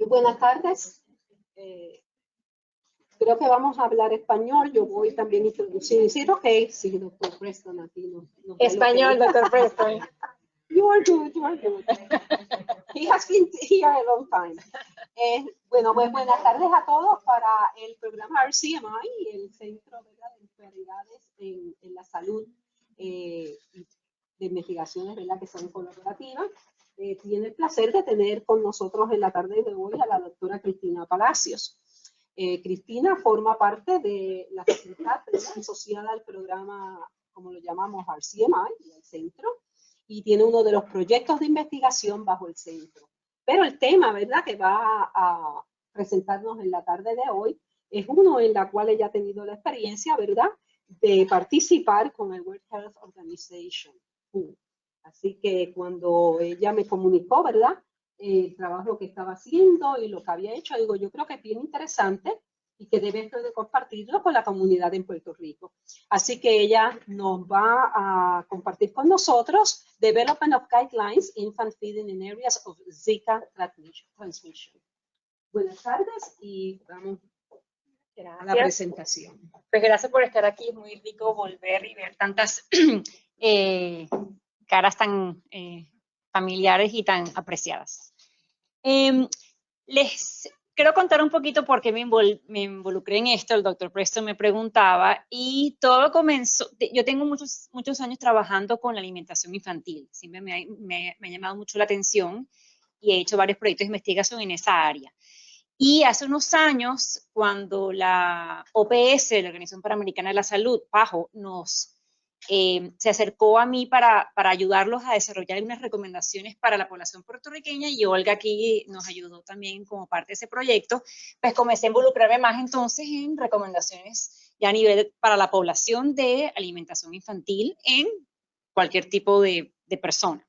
Buenas tardes. Creo que vamos a hablar español. Yo voy también a introducir. ¿Sí, ok? Sí, doctor Preston aquí nos español, doctor Preston. You are good, you are good. He has been here a long time. Bueno, pues buenas tardes a todos para el programa RCMI, el Centro, ¿verdad?, de Prioridades en la Salud de investigaciones, ¿verdad?, que son colaborativas. Tiene el placer de tener con nosotros en la tarde de hoy a la doctora Cristina Palacios. Cristina forma parte de la facultad, ¿verdad?, asociada al programa, como lo llamamos, RCMI, el centro, y tiene uno de los proyectos de investigación bajo el centro. Pero el tema, ¿verdad?, que va a presentarnos en la tarde de hoy es uno en la cual ella ha tenido la experiencia, ¿verdad?, de participar con el World Health Organization. Así que cuando ella me comunicó, ¿verdad?, el trabajo que estaba haciendo y lo que había hecho, digo, yo creo que es bien interesante y que debe de compartirlo con la comunidad en Puerto Rico. Así que ella nos va a compartir con nosotros Development of Guidelines, Infant Feeding in Areas of Zika Transmission. Buenas tardes y vamos a la presentación. Pues gracias por estar aquí, es muy rico volver y ver tantas caras tan familiares y tan apreciadas. Les quiero contar un poquito por qué me involucré en esto. El doctor Preston me preguntaba y todo comenzó. Yo tengo muchos años trabajando con la alimentación infantil. Siempre me ha llamado mucho la atención y he hecho varios proyectos de investigación en esa área. Y hace unos años, cuando la OPS, la Organización Panamericana de la Salud, PAHO, se acercó a mí para ayudarlos a desarrollar unas recomendaciones para la población puertorriqueña, y Olga aquí nos ayudó también como parte de ese proyecto, pues comencé a involucrarme más entonces en recomendaciones ya a nivel para la población de alimentación infantil en cualquier tipo de persona.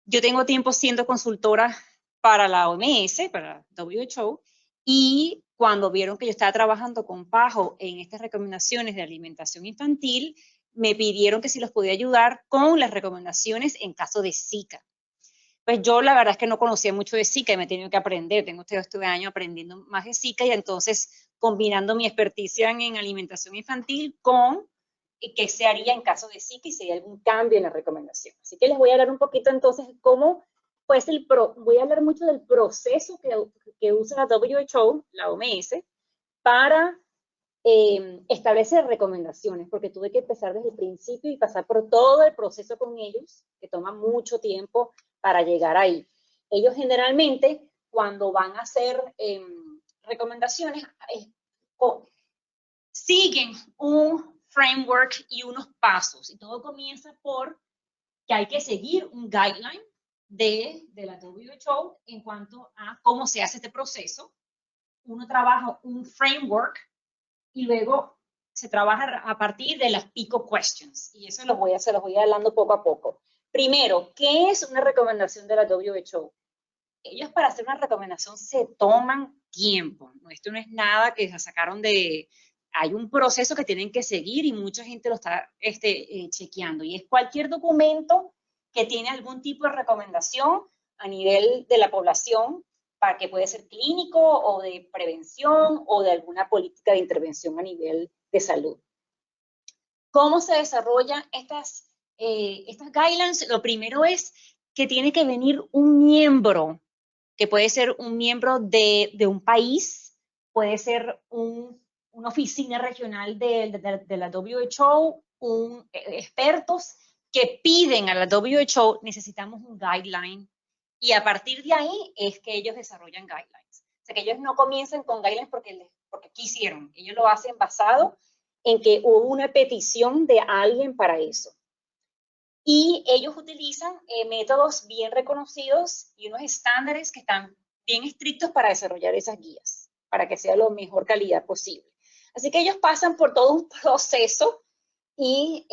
Yo tengo tiempo siendo consultora para la OMS, para la WHO, y cuando vieron que yo estaba trabajando con PAHO en estas recomendaciones de alimentación infantil, me pidieron que si los podía ayudar con las recomendaciones en caso de Zika. Pues yo la verdad es que no conocía mucho de Zika y me he tenido que aprender. Tengo este año aprendiendo más de Zika y entonces combinando mi experticia en alimentación infantil con qué se haría en caso de Zika y si hay algún cambio en la recomendación. Así que les voy a hablar un poquito entonces cómo, pues voy a hablar mucho del proceso que usa la WHO, la OMS, para establecer recomendaciones, porque tuve que empezar desde el principio y pasar por todo el proceso con ellos, que toma mucho tiempo para llegar ahí. Ellos generalmente, cuando van a hacer recomendaciones, siguen un framework y unos pasos, y todo comienza por que hay que seguir un guideline de la WHO en cuanto a cómo se hace este proceso. Uno trabaja un framework y luego se trabaja a partir de las PICO questions, y eso se los voy hablando poco a poco. Primero, ¿qué es una recomendación de la WHO? Ellos, para hacer una recomendación, se toman tiempo. Esto no es nada que se sacaron de... Hay un proceso que tienen que seguir y mucha gente lo está chequeando, y es cualquier documento que tiene algún tipo de recomendación a nivel de la población, para que puede ser clínico o de prevención o de alguna política de intervención a nivel de salud. ¿Cómo se desarrollan estas guidelines? Lo primero es que tiene que venir un miembro, que puede ser un miembro de un país, puede ser una oficina regional de la WHO, expertos que piden a la WHO, necesitamos un guideline, y a partir de ahí es que ellos desarrollan guidelines. O sea, que ellos no comienzan con guidelines porque quisieron, ellos lo hacen basado en que hubo una petición de alguien para eso. Y ellos utilizan métodos bien reconocidos y unos estándares que están bien estrictos para desarrollar esas guías, para que sea la mejor calidad posible. Así que ellos pasan por todo un proceso, y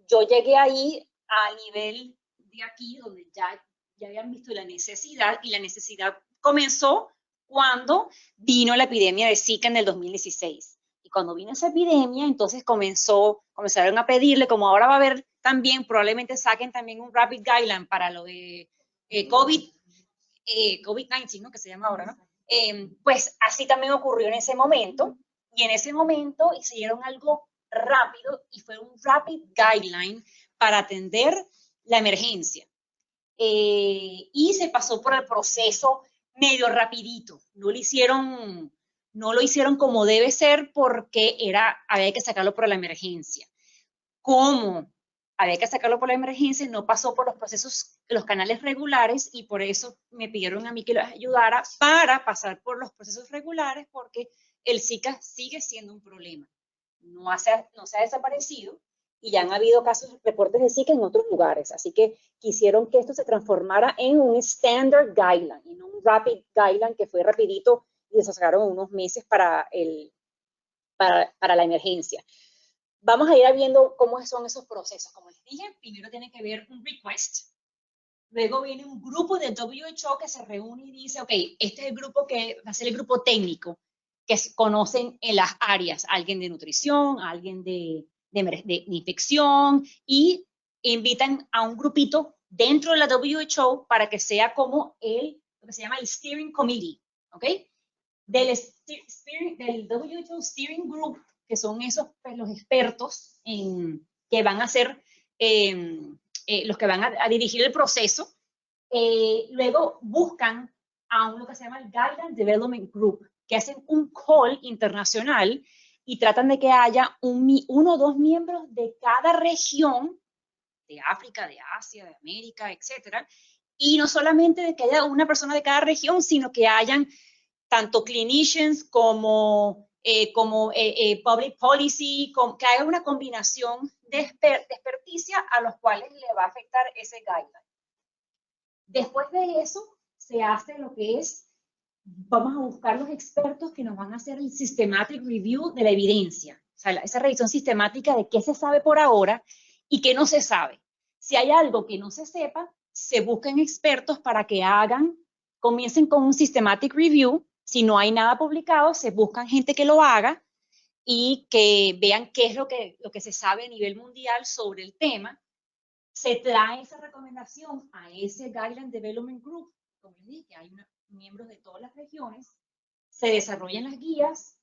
yo llegué ahí a nivel de aquí, donde ya habían visto la necesidad, y la necesidad comenzó cuando vino la epidemia de Zika en el 2016. Y cuando vino esa epidemia, entonces comenzaron a pedirle, como ahora va a haber también, probablemente saquen también un Rapid Guideline para lo de COVID, COVID-19, ¿no? Que se llama ahora, ¿no? Pues así también ocurrió en ese momento, y en ese momento hicieron algo rápido, y fue un Rapid Guideline para atender la emergencia. Y se pasó por el proceso medio rapidito, no lo hicieron como debe ser porque había que sacarlo por la emergencia. Como había que sacarlo por la emergencia, no pasó por los procesos, los canales regulares, y por eso me pidieron a mí que los ayudara para pasar por los procesos regulares, porque el Zika sigue siendo un problema. No se ha desaparecido, y ya han habido casos, reportes de Zika en otros lugares, así que quisieron que esto se transformara en un Standard Guideline, en un Rapid Guideline que fue rapidito, y se sacaron unos meses para la emergencia. Vamos a ir viendo cómo son esos procesos. Como les dije, primero tiene que haber un request, luego viene un grupo de WHO que se reúne y dice, ok, este es el grupo que va a ser el grupo técnico, que conocen en las áreas, alguien de nutrición, alguien de infección, y invitan a un grupito dentro de la WHO para que sea como lo que se llama el Steering Committee, ¿ok? Del WHO Steering Group, que son pues, los expertos que van a ser los que van a dirigir el proceso. Luego buscan a lo que se llama el Guideline Development Group, que hacen un call internacional y tratan de que haya uno o dos miembros de cada región, de África, de Asia, de América, etcétera, y no solamente de que haya una persona de cada región, sino que hayan tanto clinicians como public policy, que haya una combinación de experticia a los cuales le va a afectar ese guideline. Después de eso, se hace lo que es, vamos a buscar los expertos que nos van a hacer el systematic review de la evidencia, o sea, esa revisión sistemática de qué se sabe por ahora y qué no se sabe. Si hay algo que no se sepa, se buscan expertos para que comiencen con un systematic review. Si no hay nada publicado, se buscan gente que lo haga y que vean qué es lo que se sabe a nivel mundial sobre el tema. Se trae esa recomendación a ese Guideline Development Group, como les dije, hay miembros de todas las regiones, se desarrollan las guías,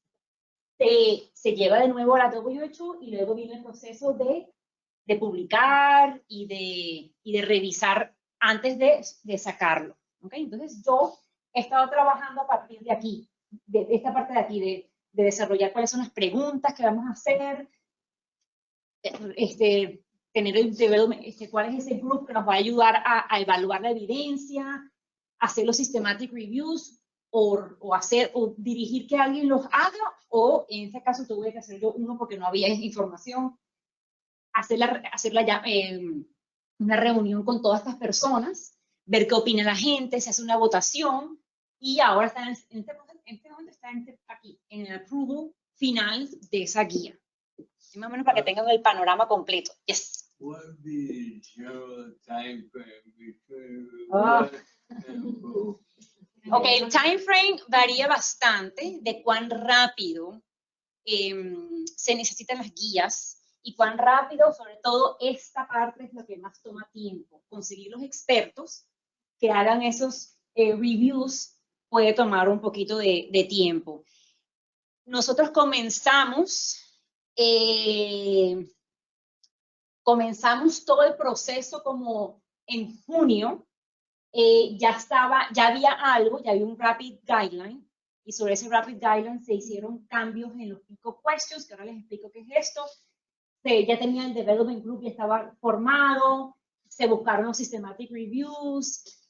se lleva de nuevo a la WHO, y luego viene el proceso de publicar y de revisar antes de sacarlo. ¿Okay? Entonces yo he estado trabajando a partir de aquí, de esta parte de aquí, de desarrollar cuáles son las preguntas que vamos a hacer, tener el development, cuál es ese grupo que nos va a ayudar a evaluar la evidencia, hacer los systematic reviews, o dirigir que alguien los haga, o en este caso tuve que hacer yo uno porque no había información, una reunión con todas estas personas, ver qué opina la gente, se hace una votación, y ahora está en este momento está aquí, en el approval final de esa guía. Más o menos para que tengan el panorama completo. Yes. What would be the general time frame between Ok, el time frame varía bastante de cuán rápido se necesitan las guías y cuán rápido, sobre todo esta parte es lo que más toma tiempo. Conseguir los expertos que hagan esos reviews puede tomar un poquito de tiempo. Nosotros comenzamos todo el proceso como en junio. Ya había un Rapid Guideline, y sobre ese Rapid Guideline se hicieron cambios en los 5 questions, que ahora les explico qué es esto. Ya tenía el Development Group, ya estaba formado, se buscaron los Systematic Reviews,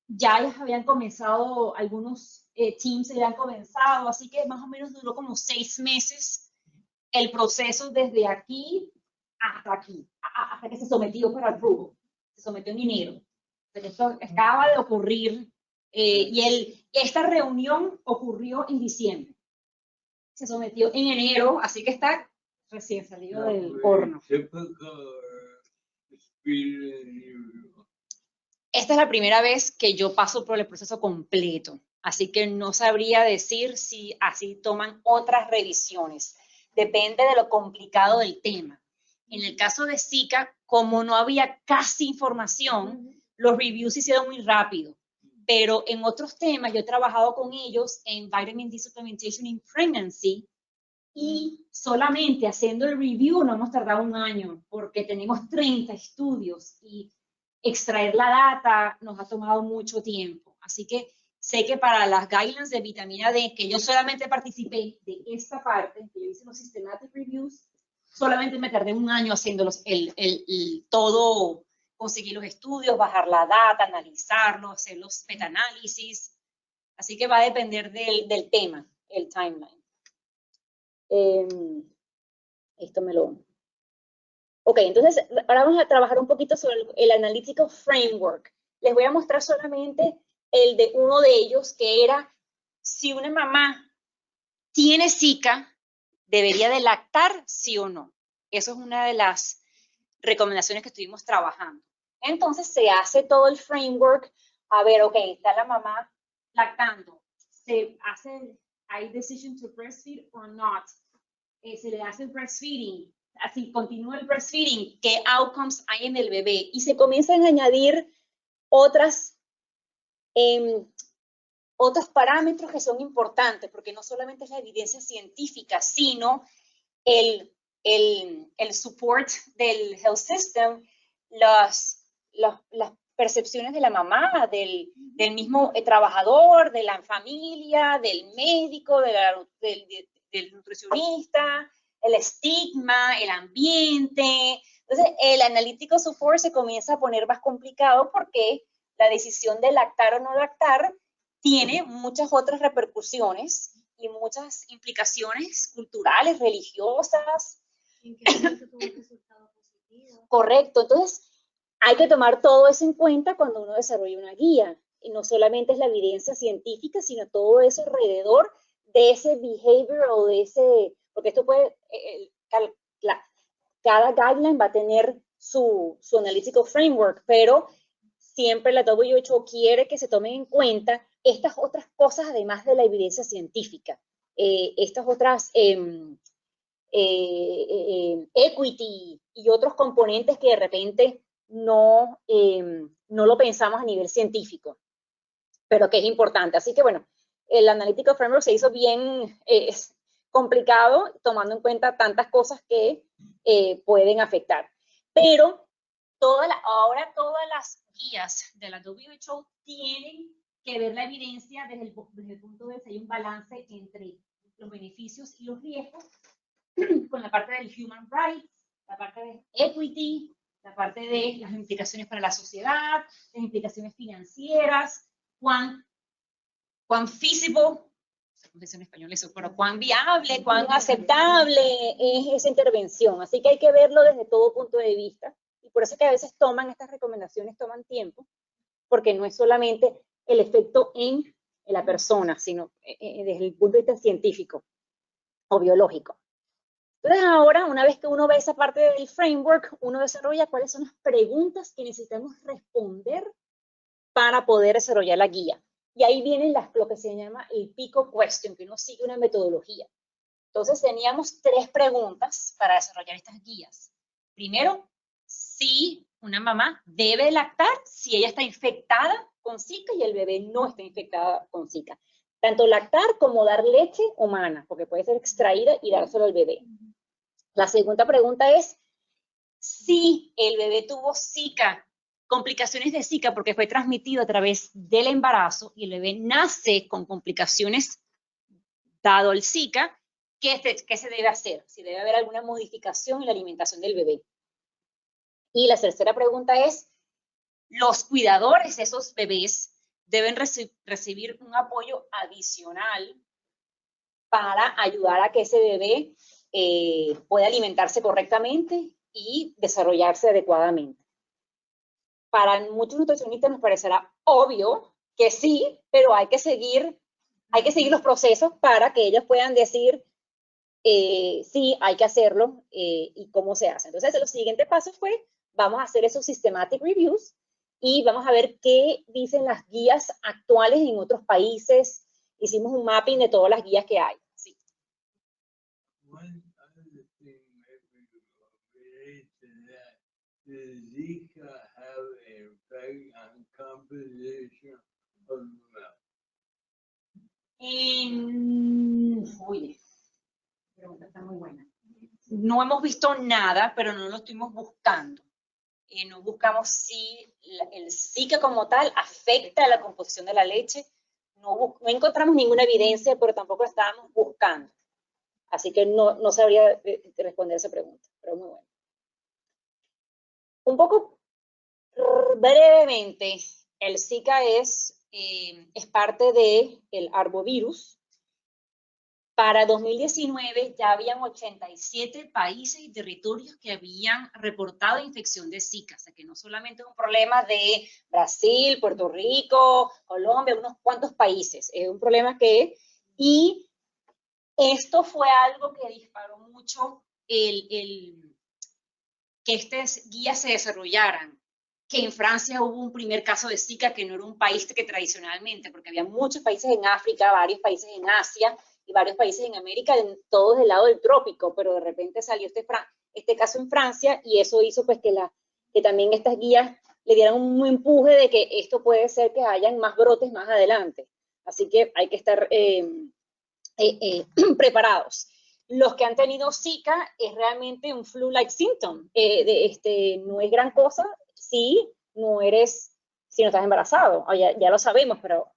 ya habían comenzado, algunos teams se habían comenzado, así que más o menos duró como 6 meses el proceso desde aquí hasta aquí, hasta que se sometió para approval. Se sometió en enero. Pero esto acaba de ocurrir, esta reunión ocurrió en diciembre. Se sometió en enero, así que está recién salido del horno. Esta es la primera vez que yo paso por el proceso completo, así que no sabría decir si así toman otras revisiones. Depende de lo complicado del tema. En el caso de Zika, como no había casi información, los reviews se hicieron muy rápido. pero en otros temas yo he trabajado con ellos en Vitamin D Supplementation in Pregnancy, y solamente haciendo el review no hemos tardado un año, porque tenemos 30 estudios y extraer la data nos ha tomado mucho tiempo. Así que sé que para las guidelines de vitamina D, que yo solamente participé de esta parte, que yo hice los systematic reviews, solamente me tardé un año haciéndolos, todo, conseguir los estudios, bajar la data, analizarlos, hacer los metaanálisis. Así que va a depender del tema, el timeline. Esto me lo... Ok, entonces ahora vamos a trabajar un poquito sobre el analytical framework. Les voy a mostrar solamente el de uno de ellos, que era si una mamá tiene Zika, ¿debería de lactar, sí o no? Eso es una de las recomendaciones que estuvimos trabajando. Entonces se hace todo el framework. A ver, ok, está la mamá lactando. Se hace, ¿hay decision to breastfeed or not? Se le hace el breastfeeding. Así continúa el breastfeeding. ¿Qué outcomes hay en el bebé? Y se comienzan a añadir otros parámetros que son importantes, porque no solamente es la evidencia científica, sino el support del health system, las percepciones de la mamá, del mismo trabajador, de la familia, del médico, del nutricionista, el estigma, el ambiente. Entonces, el analítico support se comienza a poner más complicado porque la decisión de lactar o no lactar tiene muchas otras repercusiones y muchas implicaciones culturales, religiosas. ¿En qué momento tuvo un resultado positivo? Correcto. Entonces, hay que tomar todo eso en cuenta cuando uno desarrolla una guía. Y no solamente es la evidencia científica, sino todo eso alrededor de ese behavior o de ese... Porque esto puede... cada guideline va a tener su analytical framework, pero siempre la WHO quiere que se tomen en cuenta estas otras cosas además de la evidencia científica. Estas otras... equity y otros componentes que de repente no lo pensamos a nivel científico, pero que es importante. Así que bueno, el analytical framework se hizo bien complicado, tomando en cuenta tantas cosas que pueden afectar. Pero ahora todas las guías de la WHO tienen que ver la evidencia desde el punto de si hay un balance entre los beneficios y los riesgos, con la parte del human rights, la parte de equity, la parte de las implicaciones para la sociedad, las implicaciones financieras, cuán feasible, no sé en español eso, pero cuán viable, cuán aceptable es esa intervención. Así que hay que verlo desde todo punto de vista. Y por eso es que a veces estas recomendaciones toman tiempo, porque no es solamente el efecto en la persona, sino desde el punto de vista científico o biológico. Entonces ahora, una vez que uno ve esa parte del framework, uno desarrolla cuáles son las preguntas que necesitamos responder para poder desarrollar la guía. Y ahí vienen lo que se llama el PICO question, que uno sigue una metodología. Entonces teníamos 3 preguntas para desarrollar estas guías. Primero, si una mamá debe lactar si ella está infectada con Zika y el bebé no está infectado con Zika. Tanto lactar como dar leche humana, porque puede ser extraída y dárselo al bebé. La segunda pregunta es si el bebé tuvo Zika, complicaciones de Zika, porque fue transmitido a través del embarazo y el bebé nace con complicaciones dado el Zika, ¿qué se debe hacer? Si debe haber alguna modificación en la alimentación del bebé. Y la tercera pregunta es, los cuidadores de esos bebés deben recibir un apoyo adicional para ayudar a que ese bebé pueda alimentarse correctamente y desarrollarse adecuadamente. Para muchos nutricionistas nos parecerá obvio que sí, pero hay que seguir los procesos para que ellos puedan decir sí, hay que hacerlo y cómo se hace. Entonces, los siguientes pasos fue, vamos a hacer esos systematic reviews y vamos a ver qué dicen las guías actuales en otros países. Hicimos un mapping de todas las guías que hay. Sí. One other thing maybe related to that, does Zika have an effect on composition Oye, la pregunta está muy buena. No hemos visto nada, pero no lo estuvimos buscando. No buscamos si el Zika como tal afecta a la composición de la leche. No encontramos ninguna evidencia, pero tampoco la estábamos buscando. Así que no sabría responder esa pregunta, pero muy bueno. Un poco brevemente, el Zika es parte del arbovirus. Para 2019 ya habían 87 países y territorios que habían reportado infección de Zika. O sea que no solamente es un problema de Brasil, Puerto Rico, Colombia, unos cuantos países. Es un problema y esto fue algo que disparó mucho que estas guías se desarrollaran. Que en Francia hubo un primer caso de Zika que no era un país que tradicionalmente, porque había muchos países en África, varios países en Asia, y varios países en América, todos del lado del trópico, pero de repente salió este caso en Francia y eso hizo pues que también estas guías le dieran un empuje de que esto puede ser que hayan más brotes más adelante. Así que hay que estar preparados. Los que han tenido Zika es realmente un flu-like symptom. No es gran cosa si no estás embarazado. Ya lo sabemos, pero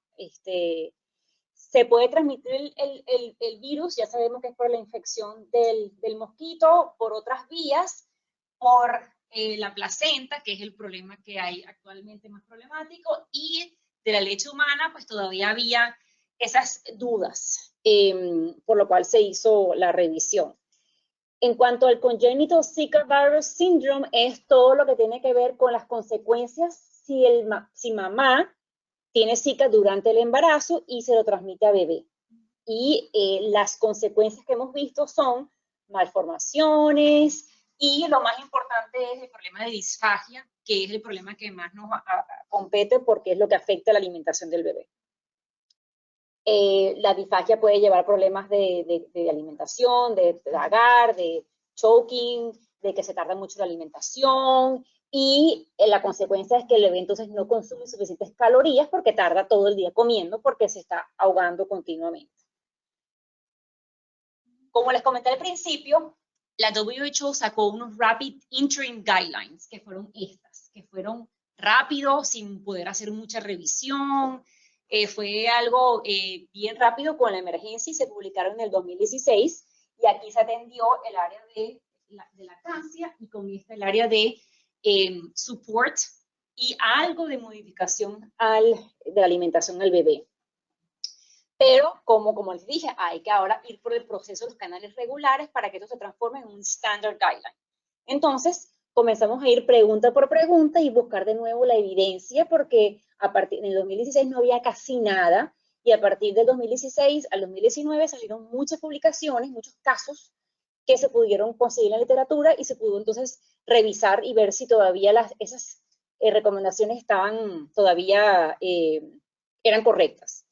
se puede transmitir el virus, ya sabemos que es por la infección del mosquito, por otras vías, por la placenta, que es el problema que hay actualmente más problemático, y de la leche humana, pues todavía había esas dudas, por lo cual se hizo la revisión. En cuanto al congénito Zika virus syndrome, es todo lo que tiene que ver con las consecuencias si mamá tiene Zika durante el embarazo y se lo transmite a bebé. Y las consecuencias que hemos visto son malformaciones y lo más importante es el problema de disfagia, que es el problema que más nos compete porque es lo que afecta la alimentación del bebé. La disfagia puede llevar problemas de alimentación, de tragar, de choking, de que se tarda mucho la alimentación, y la consecuencia es que el bebé entonces no consume suficientes calorías porque tarda todo el día comiendo porque se está ahogando continuamente. Como les comenté al principio, la WHO sacó unos Rapid Interim Guidelines, que fueron estas, que fueron rápidos, sin poder hacer mucha revisión. Fue algo bien rápido con la emergencia y se publicaron en el 2016, y aquí se atendió el área de lactancia y con esta el área de support y algo de modificación de la alimentación al bebé. Pero, como les dije, hay que ahora ir por el proceso de los canales regulares para que esto se transforme en un standard guideline. Entonces, comenzamos a ir pregunta por pregunta y buscar de nuevo la evidencia, porque del 2016 no había casi nada, y a partir del 2016 al 2019 salieron muchas publicaciones, muchos casos que se pudieron conseguir en la literatura y se pudo entonces revisar y ver si todavía esas recomendaciones eran correctas.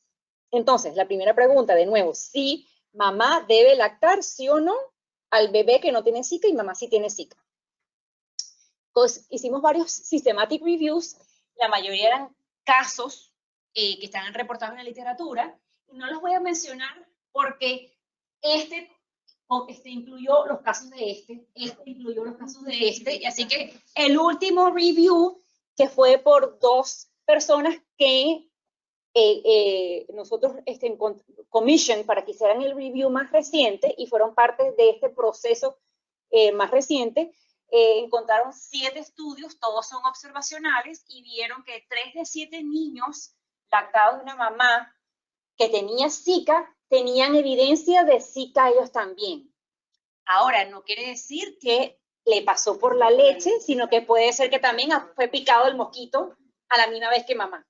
Entonces, la primera pregunta, de nuevo, si mamá debe lactar, sí o no, al bebé que no tiene Zika y mamá sí tiene Zika. Entonces, hicimos varios systematic reviews, la mayoría eran casos que estaban reportados en la literatura, y no los voy a mencionar porque este incluyó los casos de este incluyó los casos de y así que el último review, que fue por 2 personas que nosotros commission para que hicieran el review más reciente y fueron parte de este proceso más reciente, encontraron 7 estudios, todos son observacionales, y vieron que 3 de 7 niños lactados de una mamá que tenía Zika tenían evidencia de Zika ellos también. Ahora, no quiere decir que le pasó por la leche, sino que puede ser que también fue picado el mosquito a la misma vez que mamá.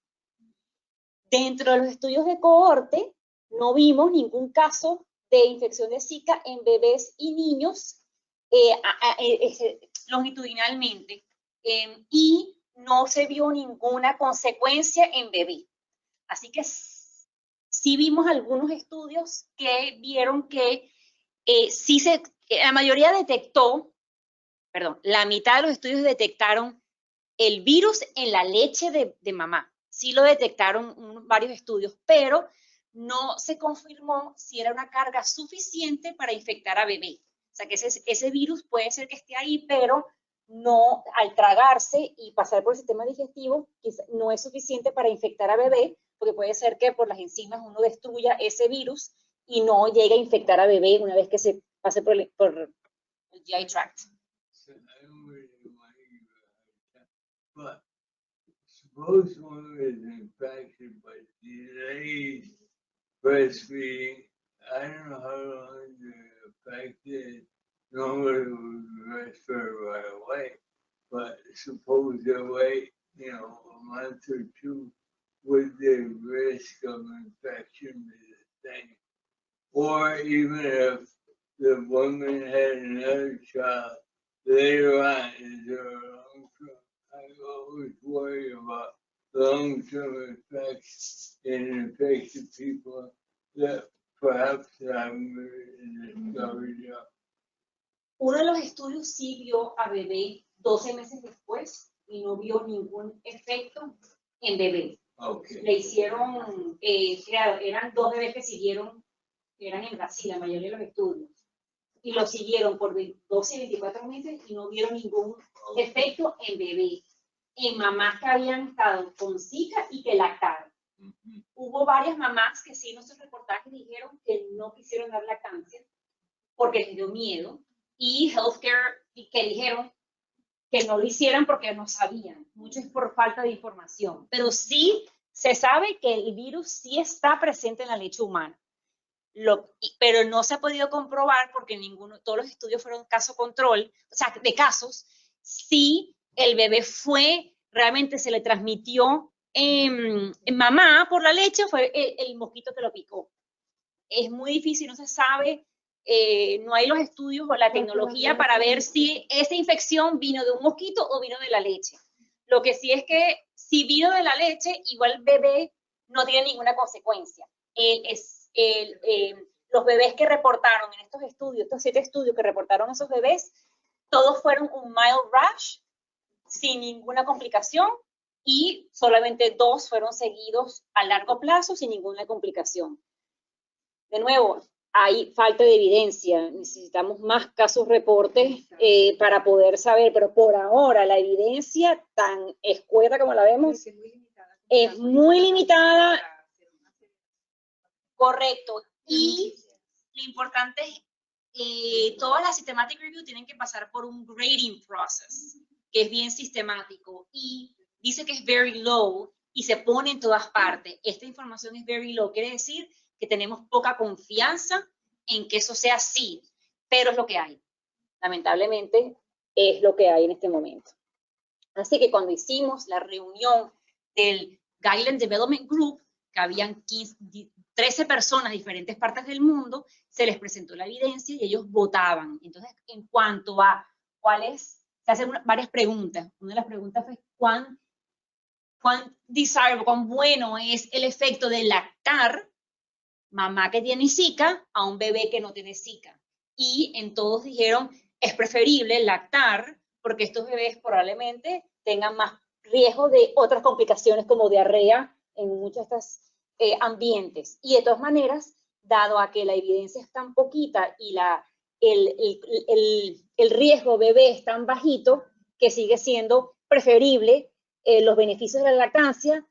Dentro de los estudios de cohorte, no vimos ningún caso de infección de Zika en bebés y niños longitudinalmente, y no se vio ninguna consecuencia en bebé. Así que sí vimos algunos estudios que vieron que la mayoría la mitad de los estudios detectaron el virus en la leche de mamá. sí lo detectaron varios estudios, pero no se confirmó si era una carga suficiente para infectar a bebé. O sea, que ese virus puede ser que esté ahí, pero no, al tragarse y pasar por el sistema digestivo, no es suficiente para infectar a bebé, porque puede ser que por las enzimas uno destruya ese virus y no llegue a infectar a bebé una vez que se pase por el GI tract. So I don't really want to give a hard time, but suppose one is infected but delays breastfeeding. I don't know how long they're affected. Normally we breastfeed right away, but suppose they wait, you know, a month or two, would the risk of infection be the same? Or even if the woman had another child later on, is there a long-term? I always worry about long-term effects in infected people that perhaps I'm discovered. Uno de los estudios sí vio a bebé 12 meses después y no vio ningún efecto en bebé. Okay. Le hicieron, claro, eran 2 bebés que siguieron, que eran en Brasil, la mayoría de los estudios, y lo siguieron por 12 y 24 meses y no vieron ningún efecto en bebé, en mamás que habían estado con Zika y que lactaron. Hubo varias mamás que sí en nuestros reportajes dijeron que no quisieron dar lactancia porque les dio miedo, y healthcare que dijeron que no lo hicieran porque no sabían. Mucho es por falta de información. Pero sí se sabe que el virus sí está presente en la leche humana. Pero no se ha podido comprobar porque todos los estudios fueron caso control, o sea, de casos, si el bebé realmente se le transmitió en mamá por la leche o fue el mosquito que lo picó. Es muy difícil, no se sabe. No hay los estudios o la tecnología para ver si esa infección vino de un mosquito o vino de la leche. Lo que sí es que si vino de la leche, igual el bebé no tiene ninguna consecuencia. Los bebés que reportaron en estos estudios, estos 7 estudios que reportaron esos bebés, todos fueron un mild rash sin ninguna complicación y solamente 2 fueron seguidos a largo plazo sin ninguna complicación. De nuevo, hay falta de evidencia, necesitamos más casos reportes para poder saber, pero por ahora la evidencia tan escueta como la vemos es muy limitada. Correcto, y lo importante es todas las systematic review tienen que pasar por un grading process, que es bien sistemático, y dice que es very low y se pone en todas partes. Esta información es very low, quiere decir que tenemos poca confianza en que eso sea así, pero es lo que hay. Lamentablemente, es lo que hay en este momento. Así que cuando hicimos la reunión del Guideline Development Group, que habían 13 personas de diferentes partes del mundo, se les presentó la evidencia y ellos votaban. Entonces, en cuanto a se hacen varias preguntas. Una de las preguntas fue cuán desirable, cuán bueno es el efecto de lactar mamá que tiene Zika a un bebé que no tiene Zika. Y en todos dijeron, es preferible lactar porque estos bebés probablemente tengan más riesgo de otras complicaciones como diarrea en muchos de estos ambientes. Y de todas maneras, dado a que la evidencia es tan poquita y el riesgo bebé es tan bajito, que sigue siendo preferible los beneficios de la lactancia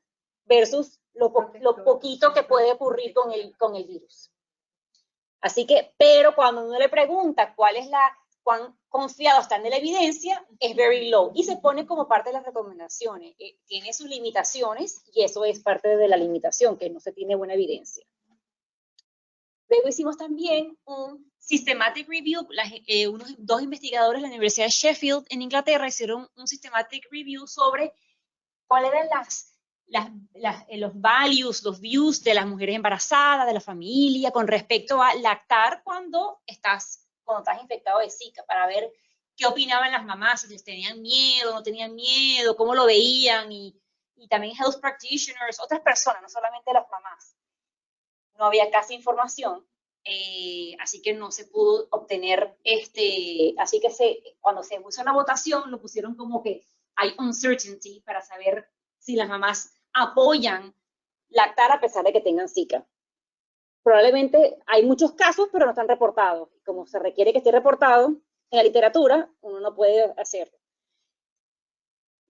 versus lo poquito que puede ocurrir con el virus. Así que, pero cuando uno le pregunta cuán confiado están de la evidencia, es very low y se pone como parte de las recomendaciones. Tiene sus limitaciones y eso es parte de la limitación, que no se tiene buena evidencia. Luego hicimos también un systematic review. Unos 2 investigadores de la Universidad de Sheffield en Inglaterra hicieron un systematic review sobre cuáles eran los values, los views de las mujeres embarazadas, de la familia, con respecto a lactar cuando estás infectado de Zika, para ver qué opinaban las mamás, si les tenían miedo, no tenían miedo, cómo lo veían, y también health practitioners, otras personas, no solamente las mamás. No había casi información, así que no se pudo obtener así que cuando se puso una votación, lo pusieron como que hay uncertainty para saber si las mamás apoyan lactar a pesar de que tengan Zika. Probablemente hay muchos casos, pero no están reportados. Como se requiere que esté reportado en la literatura, uno no puede hacerlo.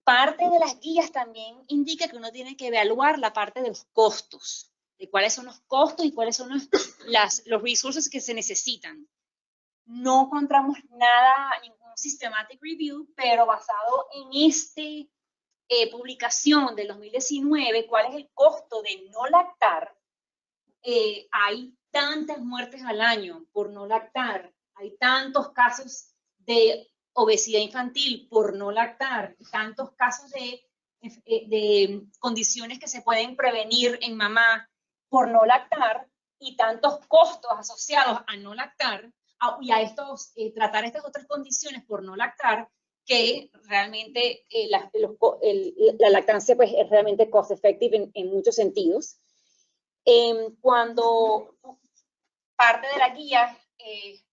Parte de las guías también indica que uno tiene que evaluar la parte de los costos, de cuáles son los costos y cuáles son los resources que se necesitan. No encontramos nada, ningún systematic review, pero basado en publicación del 2019, cuál es el costo de no lactar. Hay tantas muertes al año por no lactar, hay tantos casos de obesidad infantil por no lactar, tantos casos de condiciones que se pueden prevenir en mamá por no lactar y tantos costos asociados a no lactar y a tratar estas otras condiciones por no lactar, que realmente la lactancia pues, es realmente cost effective en muchos sentidos. Cuando parte de la guía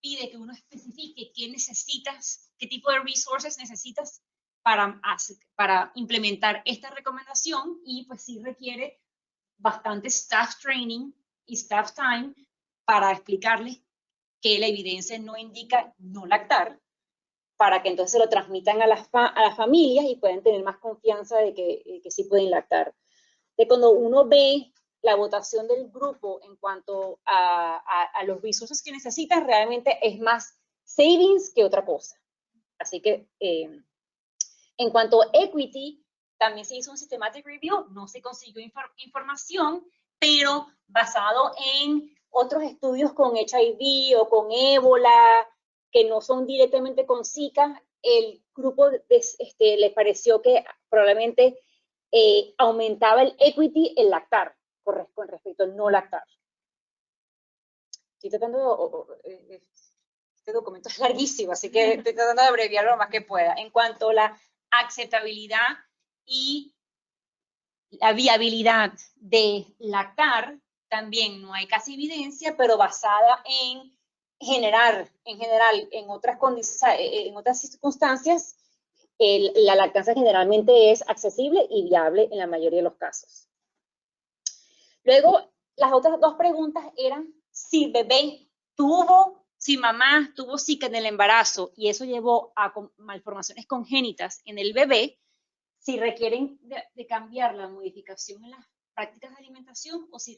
pide que uno especifique qué necesitas, qué tipo de resources necesitas para implementar esta recomendación, y pues sí requiere bastante staff training y staff time para explicarles que la evidencia no indica no lactar, para que entonces lo transmitan a las familias y puedan tener más confianza de que sí pueden lactar. De cuando uno ve la votación del grupo en cuanto a los resources que necesitas, realmente es más savings que otra cosa. Así que en cuanto a equity, también se hizo un systematic review, no se consiguió información, pero basado en otros estudios con HIV o con ébola, que no son directamente con Zika, el grupo le pareció que probablemente aumentaba el equity, el lactar, con respecto al no lactar. Estoy tratando, este documento es larguísimo, así que estoy tratando de abreviarlo lo más que pueda. En cuanto a la aceptabilidad y la viabilidad de lactar, también no hay casi evidencia, pero basada en general, en otras circunstancias, la lactancia generalmente es accesible y viable en la mayoría de los casos. Luego, las otras dos preguntas eran si si mamá tuvo Zika en el embarazo y eso llevó a malformaciones congénitas en el bebé, si requieren de cambiar la modificación en las prácticas de alimentación o si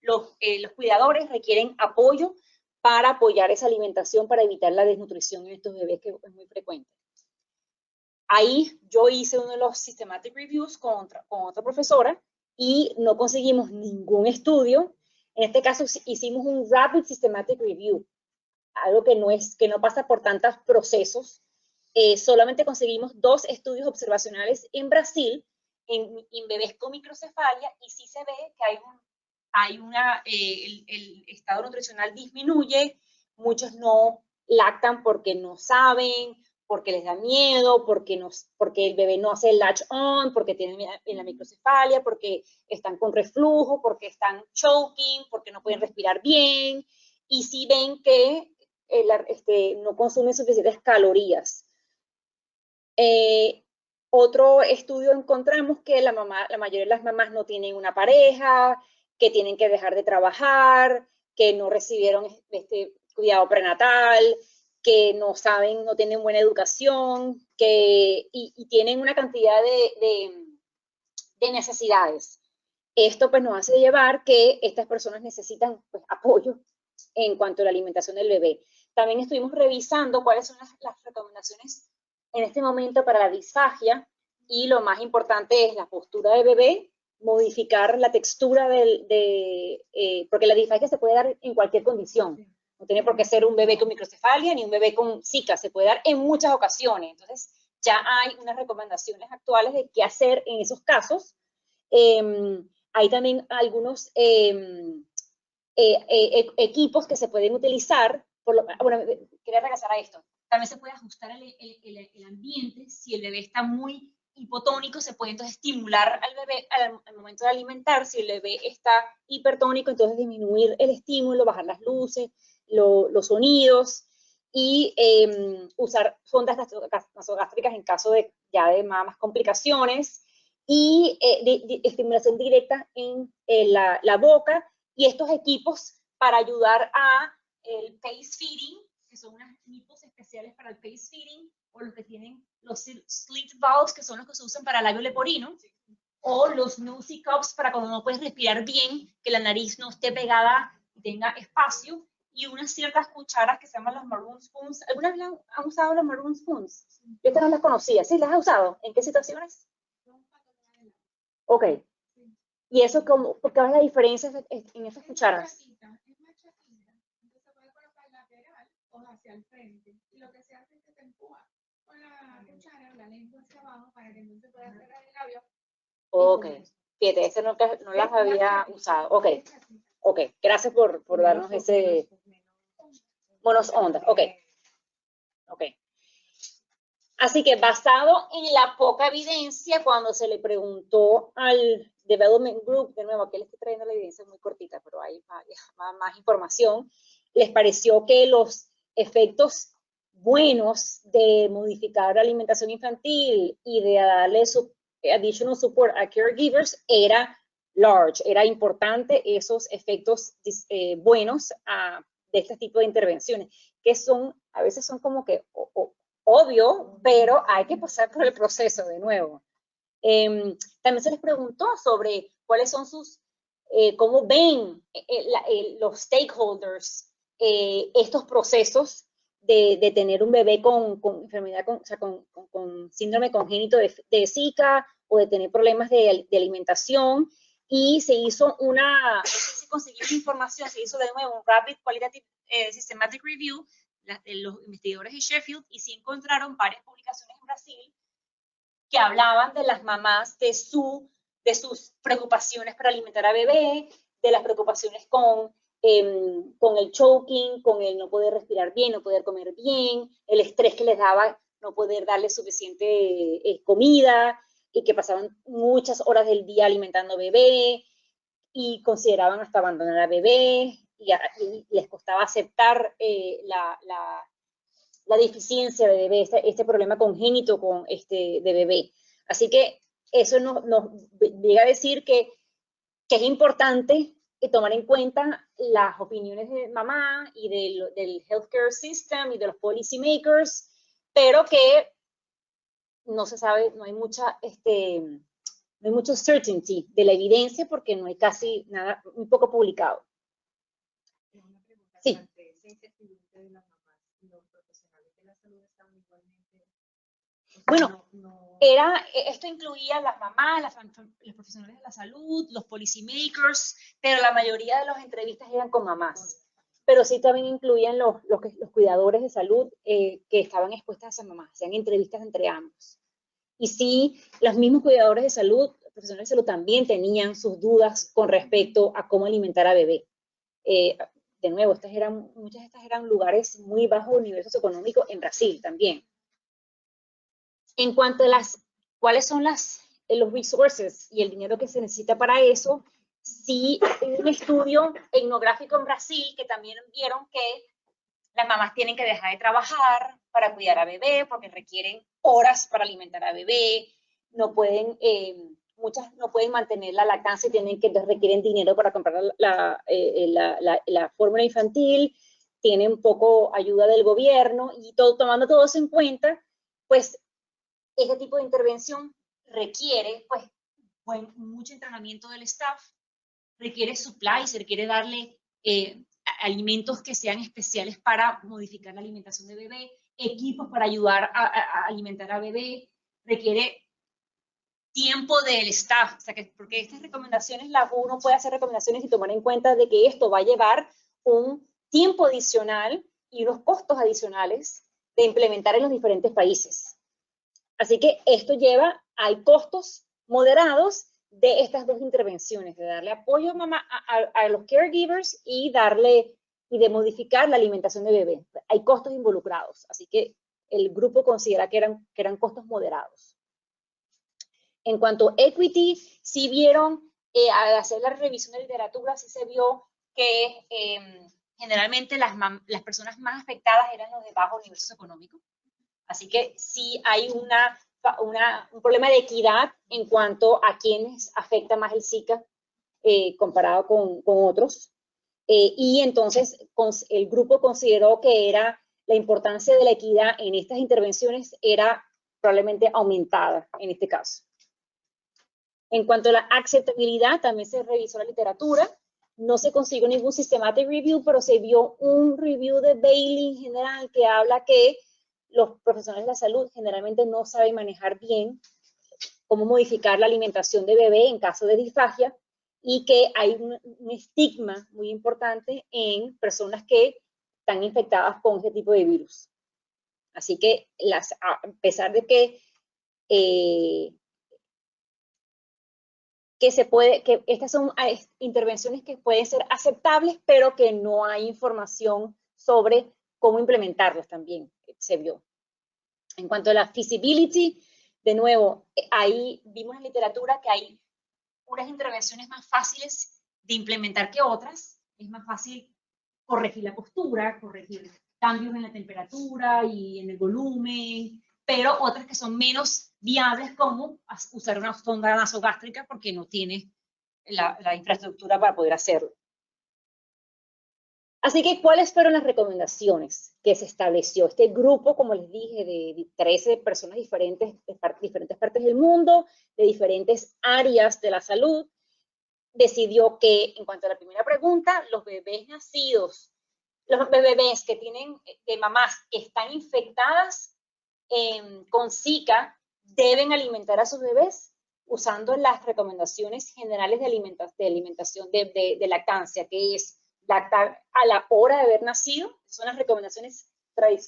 los cuidadores requieren apoyo para apoyar esa alimentación para evitar la desnutrición en estos bebés, que es muy frecuente. Ahí yo hice uno de los systematic reviews con otra profesora y no conseguimos ningún estudio. En este caso hicimos un rapid systematic review, algo que no pasa por tantos procesos. Solamente conseguimos 2 estudios observacionales en Brasil, en bebés con microcefalia, y sí se ve que el estado nutricional disminuye, muchos no lactan porque no saben, porque les da miedo, porque el bebé no hace el latch on, porque tienen en la microcefalia, porque están con reflujo, porque están choking, porque no pueden respirar bien, y sí ven que no consumen suficientes calorías. Otro estudio encontramos que la mayoría de las mamás no tienen una pareja, que tienen que dejar de trabajar, que no recibieron cuidado prenatal, que no saben, no tienen buena educación, y tienen una cantidad de necesidades. Esto pues nos hace llevar que estas personas necesitan pues, apoyo en cuanto a la alimentación del bebé. También estuvimos revisando cuáles son las recomendaciones en este momento para la disfagia, y lo más importante es la postura del bebé, modificar la textura porque la disfagia se puede dar en cualquier condición. No tiene por qué ser un bebé con microcefalia ni un bebé con Zika, se puede dar en muchas ocasiones. Entonces, ya hay unas recomendaciones actuales de qué hacer en esos casos. Hay también algunos equipos que se pueden utilizar. Bueno, quería regresar a esto. También se puede ajustar el ambiente. Si el bebé está muy hipotónico, se puede entonces estimular al bebé al momento de alimentar. Si el bebé está hipertónico, entonces disminuir el estímulo, bajar las luces, los sonidos, y usar sondas nasogástricas en caso de más complicaciones. y estimulación directa en la boca, y estos equipos para ayudar a el pace feeding, que son unos equipos especiales para el pace feeding, o los que tienen los slit valves, que son los que se usan para el labio leporino, o los nose cups para cuando no puedes respirar bien, que la nariz no esté pegada y tenga espacio, y unas ciertas cucharas que se llaman las maroon spoons. ¿Alguna vez han usado las maroon spoons? Yo estas no las conocía. ¿Sí las has usado? ¿En qué situaciones? Ok. ¿Y eso cómo? ¿Por qué es la diferencia en esas cucharas? Es más chatita, entonces se puede colocar lateral o hacia el frente. Y lo que se hace es que te empuja con la cuchara o la lengua hacia abajo para que entonces puedas cerrar el labio. Ok. Fíjate, ese no las había usado. Ok. Ok. Gracias por darnos ese... Monos ondas. Ok. Ok. Así que basado en la poca evidencia, cuando se le preguntó al Development Group, de nuevo, aquí les estoy trayendo la evidencia muy cortita, pero hay más información, les pareció que los efectos buenos de modificar la alimentación infantil y de darle additional support a caregivers era large, era importante esos efectos buenos de este tipo de intervenciones, que a veces son como que obvio, pero hay que pasar por el proceso de nuevo. También se les preguntó sobre cuáles son cómo ven los stakeholders estos procesos de tener un bebé con enfermedad, con síndrome congénito de Zika o de tener problemas de alimentación. Y se hizo no sé si conseguimos información, se hizo de nuevo un Rapid Qualitative Systematic Review, los investigadores de Sheffield, y sí encontraron varias publicaciones en Brasil que hablaban de las mamás, de sus preocupaciones para alimentar a bebé, de las preocupaciones con el choking, con el no poder respirar bien, no poder comer bien, el estrés que les daba no poder darle suficiente comida, y que pasaban muchas horas del día alimentando bebé, y consideraban hasta abandonar a bebé, y les costaba aceptar la deficiencia de bebé, este problema congénito de bebé. Así que eso nos llega a decir que es importante tomar en cuenta las opiniones de mamá y del healthcare system y de los policy makers, pero que no se sabe, no hay mucha no hay mucho certainty de la evidencia porque no hay casi nada, muy poco publicado. Sí. Bueno, esto incluía las mamás, los profesionales de la salud, los policy makers, pero la mayoría de las entrevistas eran con mamás. Pero sí también incluían los cuidadores de salud que estaban expuestas a esas mamás, hacían entrevistas entre ambos. Y sí, los mismos cuidadores de salud, profesionales de salud, también tenían sus dudas con respecto a cómo alimentar a bebé. De nuevo, muchas de estas eran lugares muy bajos nivel socioeconómico en Brasil también. En cuanto a cuáles son los resources y el dinero que se necesita para eso, sí hay un estudio etnográfico en Brasil que también vieron que las mamás tienen que dejar de trabajar para cuidar a bebé porque requieren horas para alimentar a bebé, muchas no pueden mantener la lactancia y requieren dinero para comprar la fórmula infantil, tienen poco ayuda del gobierno, y tomando todo eso en cuenta, pues este tipo de intervención requiere mucho entrenamiento del staff, requiere supplies, requiere darle alimentos que sean especiales para modificar la alimentación de bebé, equipos para ayudar a alimentar a bebé, requiere tiempo del staff, o sea, porque estas recomendaciones, uno puede hacer recomendaciones y tomar en cuenta de que esto va a llevar un tiempo adicional y unos costos adicionales de implementar en los diferentes países. Así que esto hay costos moderados de estas dos intervenciones, de darle apoyo a los caregivers y de modificar la alimentación de bebé. Hay costos involucrados, así que el grupo considera que eran costos moderados. En cuanto a equity, sí vieron, al hacer la revisión de literatura, sí se vio que generalmente las personas más afectadas eran los de bajo nivel socioeconómico. Así que sí hay una un problema de equidad en cuanto a quienes afecta más el Zika comparado con otros. Y entonces el grupo consideró que la importancia de la equidad en estas intervenciones era probablemente aumentada en este caso. En cuanto a la aceptabilidad, también se revisó la literatura. No se consiguió ningún systematic review, pero se vio un review de Bailey en general que habla que los profesionales de la salud generalmente no saben manejar bien cómo modificar la alimentación de bebé en caso de disfagia, y que hay un estigma muy importante en personas que están infectadas con este tipo de virus. Así que a pesar de que estas son intervenciones que pueden ser aceptables, pero que no hay información sobre cómo implementarlas también, se vio. En cuanto a la feasibility, de nuevo, ahí vimos en literatura que hay unas intervenciones más fáciles de implementar que otras. Es más fácil corregir la postura, corregir cambios en la temperatura y en el volumen, pero otras que son menos viables, como usar una sonda nasogástrica porque no tiene la infraestructura para poder hacerlo. Así que, ¿cuáles fueron las recomendaciones que se estableció? Este grupo, como les dije, de 13 personas diferentes, de diferentes partes del mundo, de diferentes áreas de la salud, decidió que, en cuanto a la primera pregunta, los bebés nacidos, los bebés que tienen, de mamás que están infectadas con Zika, deben alimentar a sus bebés usando las recomendaciones generales de alimentación de lactancia, que es lactar a la hora de haber nacido. Son las recomendaciones las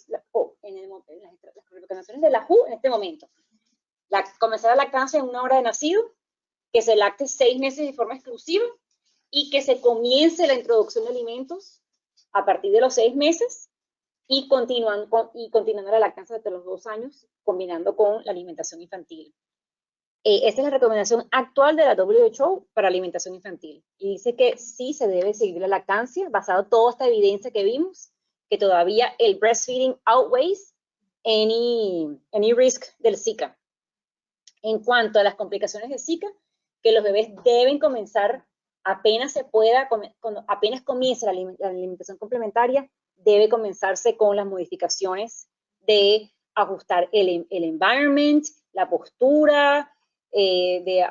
recomendaciones de la WHO en este momento. Comenzar la lactancia en 1 hora de nacido, que se lacte 6 meses de forma exclusiva y que se comience la introducción de alimentos a partir de los 6 meses y continuando la lactancia hasta los 2 años, combinando con la alimentación infantil. Esta es la recomendación actual de la WHO para alimentación infantil. Y dice que sí se debe seguir la lactancia, basado en toda esta evidencia que vimos, que todavía el breastfeeding outweighs any risk del Zika. En cuanto a las complicaciones de Zika, que los bebés deben comenzar apenas se pueda, apenas comience la alimentación complementaria, debe comenzarse con las modificaciones de ajustar el environment, la postura, de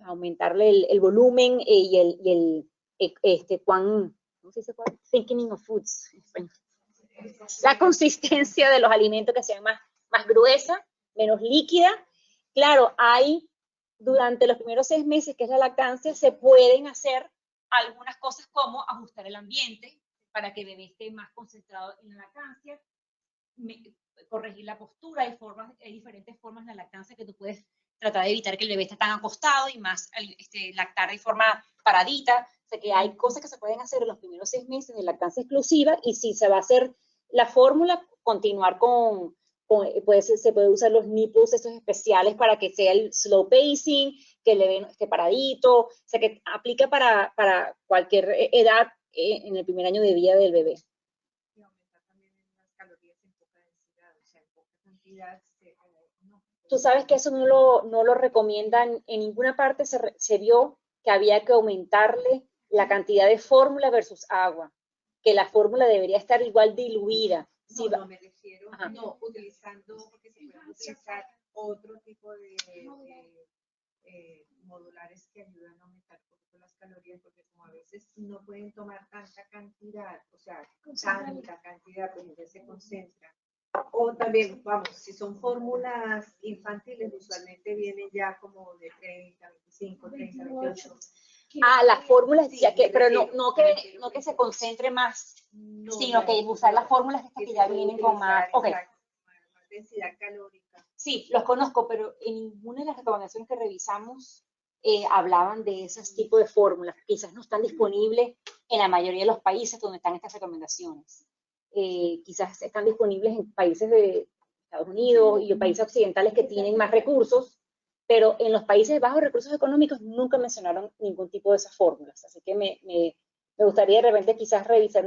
aumentarle el volumen y ¿cómo se dice? Thickening of foods. La consistencia de los alimentos, que sean más gruesa, menos líquida. Claro, durante los primeros 6 meses, que es la lactancia, se pueden hacer algunas cosas como ajustar el ambiente para que el bebé esté más concentrado en la lactancia, corregir la postura. Hay diferentes formas de lactancia que tú puedes tratar de evitar que el bebé esté tan acostado y más lactar de forma paradita. O sea que hay cosas que se pueden hacer en los primeros 6 meses de lactancia exclusiva, y si se va a hacer la fórmula, continuar se puede usar los nipples estos especiales para que sea el slow pacing, que el bebé esté paradito. O sea que aplica para cualquier edad en el primer año de vida del bebé. Y aumentar también las calorías en poca densidad, o sea, en poca cantidad. Tú sabes que eso no lo recomiendan en ninguna parte. Se vio que había que aumentarle la cantidad de fórmula versus agua, que la fórmula debería estar igual diluida. No me refiero, utilizando, porque se pueden utilizar otro tipo de modulares que ayudan a aumentar un poquito las calorías, porque como a veces no pueden tomar tanta cantidad, o sea, tanta cantidad, pues ya se concentra. O también, vamos, si son fórmulas infantiles, usualmente vienen ya como de 30, 25, 30, 28. Las fórmulas, Sí, pero no que se concentre más, sino que usar las fórmulas que ya vienen con más. Okay. Más densidad calórica. Sí, los conozco, pero en ninguna de las recomendaciones que revisamos hablaban de esos tipos de fórmulas. Quizás no están disponibles en la mayoría de los países donde están estas recomendaciones. Quizás están disponibles en países de Estados Unidos y en países occidentales que tienen más recursos, pero en los países de bajos recursos económicos nunca mencionaron ningún tipo de esas fórmulas. Así que me gustaría de repente quizás revisar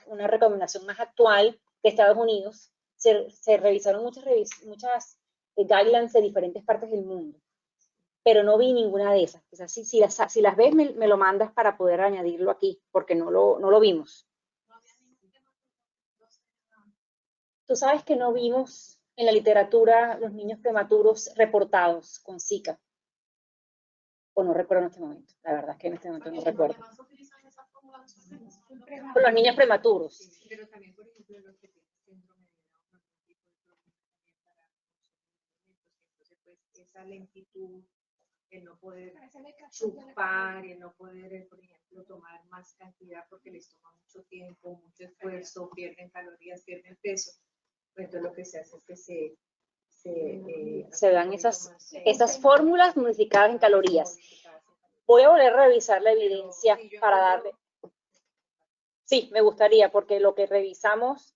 una recomendación más actual de Estados Unidos. Se revisaron muchas guidelines de diferentes partes del mundo, pero no vi ninguna de esas. Quizás si las ves, me lo mandas para poder añadirlo aquí, porque no lo vimos. Tú sabes que no vimos en la literatura los niños prematuros reportados con Zika. O no recuerdo en este momento. La verdad es que en este momento no recuerdo. Con los niños prematuros. Pero también, por ejemplo, los que tienen síndrome de Down, algún tipo de problema también para entonces, pues, esa lentitud, el no poder chupar, el no poder, por ejemplo, tomar más cantidad porque les toma mucho tiempo, mucho esfuerzo, pierden calorías, pierden peso. Pues entonces lo que se hace es que se dan esas fórmulas modificadas en calorías. Voy a volver a revisar la evidencia para darle. Sí, me gustaría, porque lo que revisamos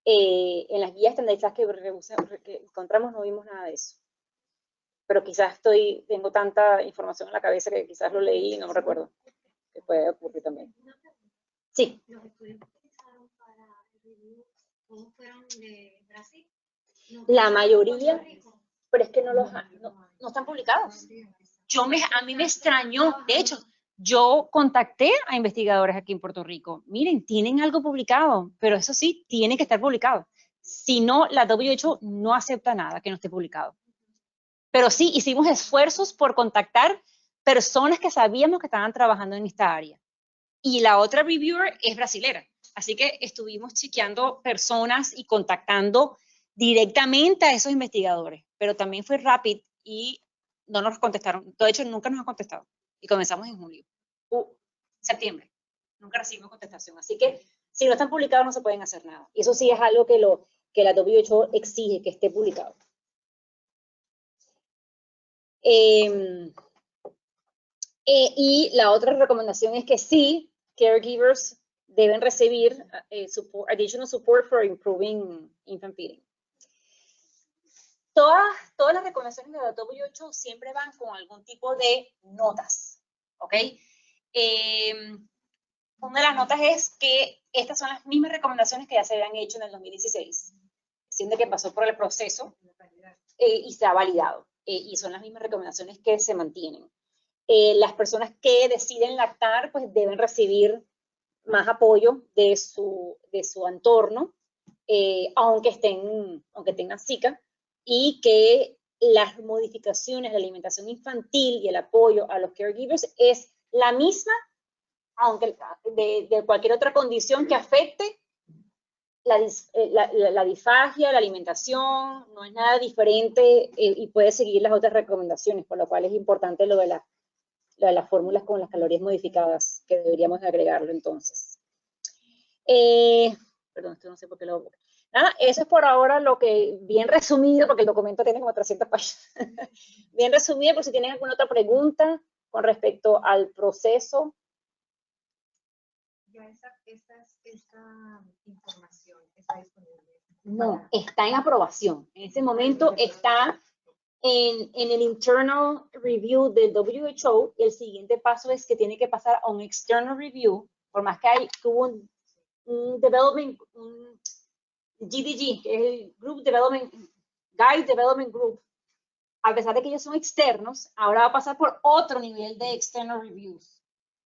en las guías estandarizadas que encontramos no vimos nada de eso. Pero quizás tengo tanta información en la cabeza que quizás lo leí y no me recuerdo. Que puede ocurrir también. Sí. Los estudios que utilizaron para el review, ¿todos fueron de Brasil? La mayoría, pero es que no están publicados. A mí me extrañó, de hecho, yo contacté a investigadores aquí en Puerto Rico. Miren, tienen algo publicado, pero eso sí, tiene que estar publicado. Si no, la WHO no acepta nada que no esté publicado. Pero sí, hicimos esfuerzos por contactar personas que sabíamos que estaban trabajando en esta área. Y la otra reviewer es brasilera. Así que estuvimos chequeando personas y contactando directamente a esos investigadores. Pero también fue rápido y no nos contestaron. De hecho, nunca nos han contestado. Y comenzamos en julio. Septiembre. Nunca recibimos contestación. Así que si no están publicados no se pueden hacer nada. Y eso sí es algo que la WHO exige, que esté publicado. Y la otra recomendación es que sí, caregivers deben recibir additional support for improving infant feeding. Todas las recomendaciones de la WHO siempre van con algún tipo de notas, ¿ok? Una de las notas es que estas son las mismas recomendaciones que ya se habían hecho en el 2016, siendo que pasó por el proceso y se ha validado. Y son las mismas recomendaciones que se mantienen. Las personas que deciden lactar pues deben recibir más apoyo de su entorno, aunque tengan Zika, y que las modificaciones de la alimentación infantil y el apoyo a los caregivers es la misma, aunque de cualquier otra condición que afecte la disfagia, la alimentación, no es nada diferente y puede seguir las otras recomendaciones, por lo cual es importante lo de las fórmulas con las calorías modificadas, que deberíamos agregarlo entonces. Perdón, esto no sé por qué lo... Nada, eso es por ahora lo que, bien resumido, porque el documento tiene como 300 páginas. Bien resumido, por si tienen alguna otra pregunta con respecto al proceso. Ya esta información está disponible. No, está en aprobación. En ese momento está en el internal review del WHO. El siguiente paso es que tiene que pasar a un external review, por más que tuvo un development, un GDG, que es el Guide Development Group. A pesar de que ellos son externos, ahora va a pasar por otro nivel de external reviews.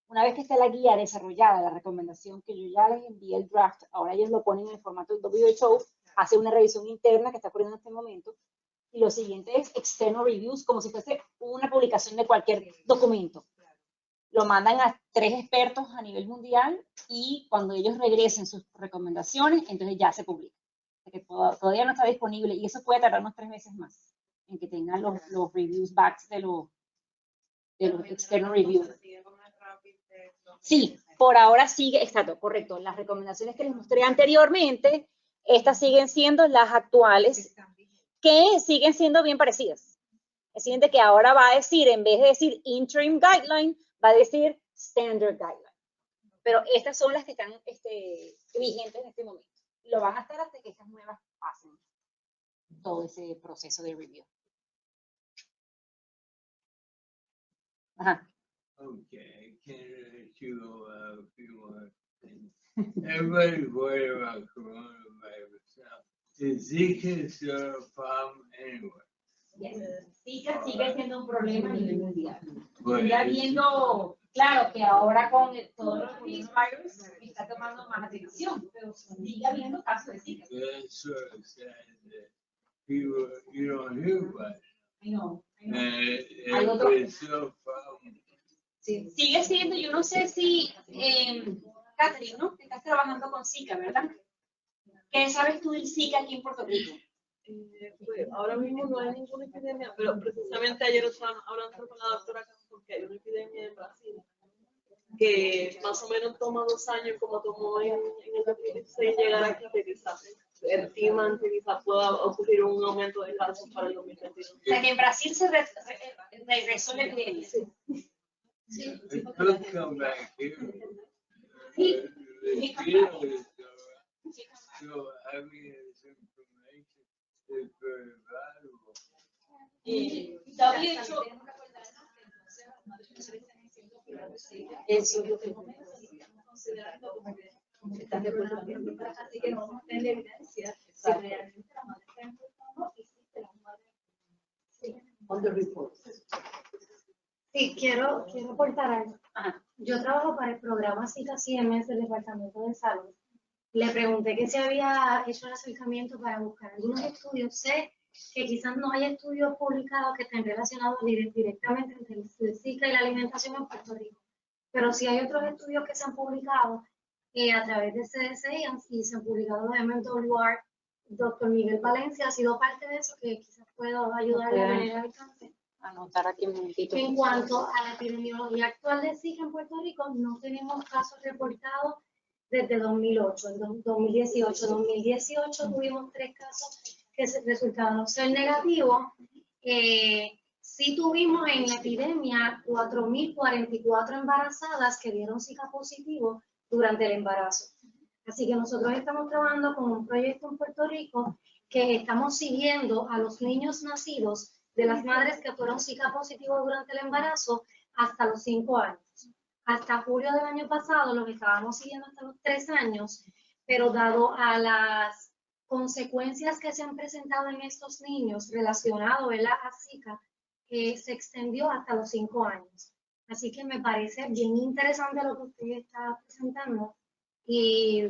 Una vez que esté la guía desarrollada, la recomendación que yo ya les envié el draft, ahora ellos lo ponen en el formato del WHO, hace una revisión interna que está ocurriendo en este momento, y lo siguiente es external reviews, como si fuese una publicación de cualquier documento. Lo mandan a 3 expertos a nivel mundial y cuando ellos regresen sus recomendaciones, entonces ya se publica. Porque todavía no está disponible y eso puede tardar unos 3 meses más en que tengan los reviews backs de los external reviews. Sí, por ahora sigue, exacto, correcto. Las recomendaciones que les mostré anteriormente, estas siguen siendo las actuales, que siguen siendo bien parecidas. Es decir, que ahora va a decir, en vez de decir interim guideline, va a decir standard guideline. Pero estas son las que están vigentes en este momento. Lo van a estar hasta que estas nuevas pasen todo ese proceso de review. Ajá. Okay, can you a few more things? Everybody's worried about coronavirus now. Is Zika still a problem anyway? sigue siendo un problema a nivel mundial. But Ya it's- viendo, claro, que ahora con todo el coronavirus está tomando más atención, pero sigue habiendo casos de Zika. that's sort of sad that people, you don't hear about it. I know. And Hay otro- it's no problem. Sí, sigue siendo, yo no sé si, Catherine, ¿no? Estás trabajando con Zika, ¿verdad? ¿Qué sabes tú del Zika aquí en Puerto Rico? Pues ahora mismo no hay ninguna epidemia, pero precisamente ayer estaban hablando con la doctora porque hay una epidemia en Brasil que más o menos toma 2 años, como tomó en el 2016 llegar aquí, que quizás estiman que quizás pueda ocurrir un aumento de casos para el 2022. O sea, que en Brasil se regresó la epidemia. It could come back here. Sí. The fear is, so having this information is very valuable. WHO, Eso es lo que estamos considerando como que están reportando, así que no vamos a tener evidencia si realmente la madre está enferma o no, y si la madre On the report. Sí, quiero aportar algo. Ajá. Yo trabajo para el programa Zika CMS del Departamento de Salud. Le pregunté que se había hecho el acercamiento para buscar algunos estudios. Sé que quizás no hay estudios publicados que estén relacionados directamente entre el Zika y la alimentación en Puerto Rico, pero sí hay otros estudios que se han publicado a través de CDC y se han publicado en MWR. Doctor Miguel Valencia ha sido parte de eso, que quizás puedo ayudarle a tener alcance. anotar aquí un momentito. En cuanto a la epidemiología actual de Zika en Puerto Rico, no tenemos casos reportados desde 2008. En 2018 tuvimos 3 casos que resultaron ser negativos. Sí tuvimos en la epidemia 4.044 embarazadas que dieron Zika positivo durante el embarazo. Así que nosotros estamos trabajando con un proyecto en Puerto Rico que estamos siguiendo a los niños nacidos de las madres que fueron Zika positivos durante el embarazo hasta los 5 años. Hasta julio del año pasado los estábamos siguiendo hasta los 3 años, pero dado a las consecuencias que se han presentado en estos niños relacionados a Zika, se extendió hasta los 5 años. Así que me parece bien interesante lo que usted está presentando y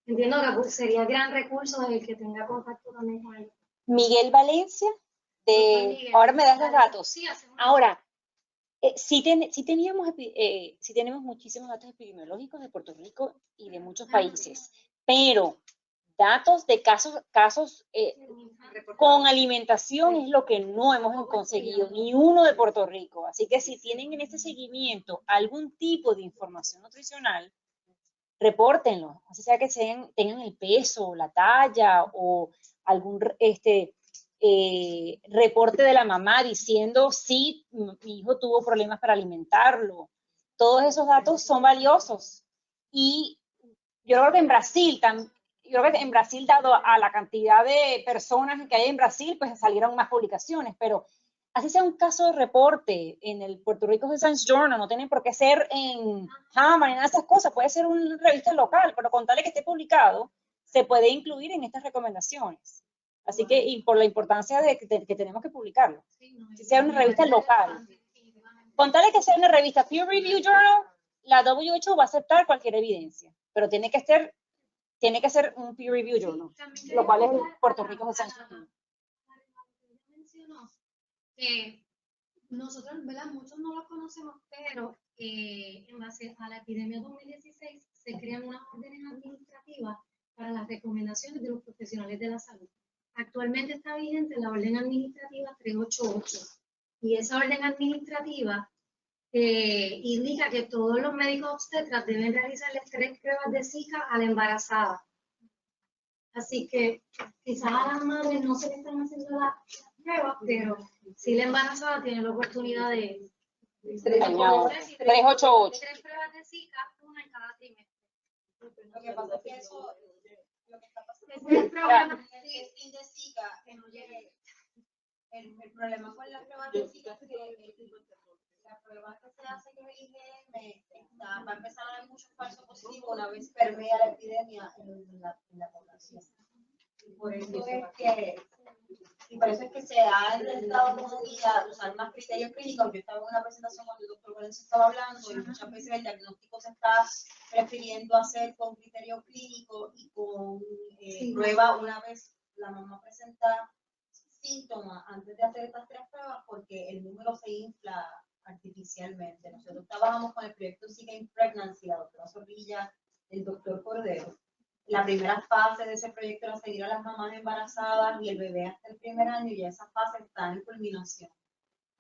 entiendo que pues, sería gran recurso el que tenga contacto también con él. Miguel Valencia, ahora me das los datos. Sí, hacemos. Ahora, sí tenemos muchísimos datos epidemiológicos de Puerto Rico y de muchos países, pero datos de casos con alimentación es lo que no hemos conseguido, ni uno de Puerto Rico. Así que si tienen en este seguimiento algún tipo de información nutricional, repórtenlo, así sea que tengan el peso, la talla o algún reporte de la mamá diciendo sí, mi hijo tuvo problemas para alimentarlo. Todos esos datos son valiosos. Y yo creo que en Brasil, dado a la cantidad de personas que hay en Brasil, pues salieron más publicaciones, pero así sea un caso de reporte en el Puerto Rico Science Journal, no tienen por qué ser en Hammer, ni nada de esas cosas, puede ser una revista local, pero con tal de que esté publicado, se puede incluir en estas recomendaciones. Así que, y por la importancia de que tenemos que publicarlo. Si sea una revista local. Con tal de que sea una revista Peer Review Journal, la WHO va a aceptar cualquier evidencia, pero tiene que ser un Peer Review Journal, lo cual es el Puerto Rico Science Journal. Mencionó que nosotros, ¿verdad? Muchos no lo conocemos, pero en base a la epidemia 2016 se crean unas órdenes administrativas para las recomendaciones de los profesionales de la salud. Actualmente está vigente la orden administrativa 388 y esa orden administrativa indica que todos los médicos obstetras deben realizarle 3 pruebas de Zika a la embarazada. Así que quizás a las madres no se le están haciendo las pruebas, pero si la embarazada tiene la oportunidad de 388. 3 pruebas de Zika, una en cada trimestre. Lo que pasa es que eso, lo que está pasando Ese es el problema. es fin de Zika, que no llegue. El problema con la prueba de Zika es que la prueba que se hace en el IgM va a empezar a haber muchos falsos positivos una vez permea la epidemia en la población. Y por eso es que Y por eso es que se ha intentado como guía usar más criterios clínicos. Yo estaba en una presentación cuando el doctor Lorenzo estaba hablando y muchas veces el diagnóstico se está prefiriendo hacer con criterio clínico y con prueba una vez la mamá presenta síntomas antes de hacer estas 3 pruebas porque el número se infla artificialmente. Nosotros trabajamos con el proyecto Seeking Pregnancy, la doctora Zorrilla, el doctor Cordero. La primera fase de ese proyecto era seguir a las mamás embarazadas y el bebé hasta el primer año, y esa fase está en culminación.